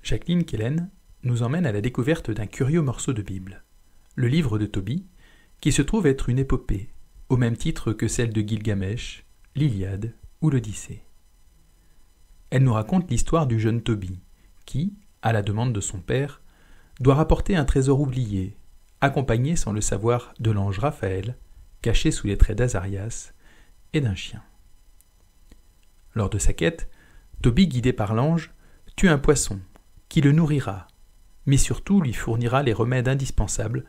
Jacqueline Kellen nous emmène à la découverte d'un curieux morceau de Bible, le livre de Tobie, qui se trouve être une épopée, au même titre que celle de Gilgamesh, l'Iliade ou l'Odyssée. Elle nous raconte l'histoire du jeune Tobie, qui, à la demande de son père, doit rapporter un trésor oublié, accompagné sans le savoir de l'ange Raphaël, caché sous les traits d'Azarias, et d'un chien. Lors de sa quête, Tobie, guidé par l'ange, tue un poisson, qui le nourrira, mais surtout lui fournira les remèdes indispensables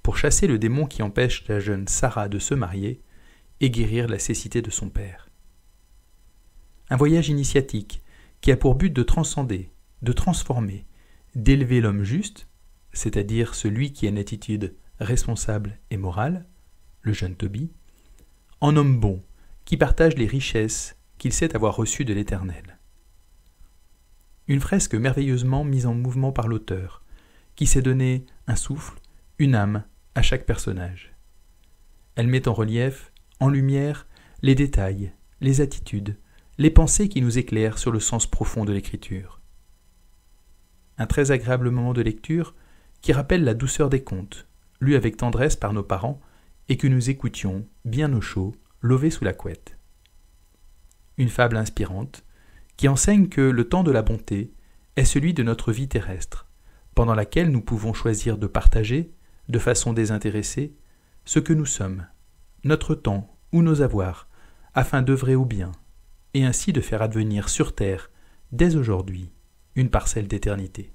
pour chasser le démon qui empêche la jeune Sarah de se marier et guérir la cécité de son père. Un voyage initiatique qui a pour but de transcender, de transformer, d'élever l'homme juste, c'est-à-dire celui qui a une attitude responsable et morale, le jeune Tobie, en homme bon, qui partage les richesses qu'il sait avoir reçues de l'Éternel. Une fresque merveilleusement mise en mouvement par l'auteur, qui s'est donné un souffle, une âme à chaque personnage. Elle met en relief, en lumière, les détails, les attitudes, les pensées qui nous éclairent sur le sens profond de l'écriture. Un très agréable moment de lecture qui rappelle la douceur des contes, lus avec tendresse par nos parents et que nous écoutions, bien au chaud, lovés sous la couette. Une fable inspirante, qui enseigne que le temps de la bonté est celui de notre vie terrestre, pendant laquelle nous pouvons choisir de partager, de façon désintéressée, ce que nous sommes, notre temps ou nos avoirs, afin d'œuvrer au bien, et ainsi de faire advenir sur terre, dès aujourd'hui, une parcelle d'éternité.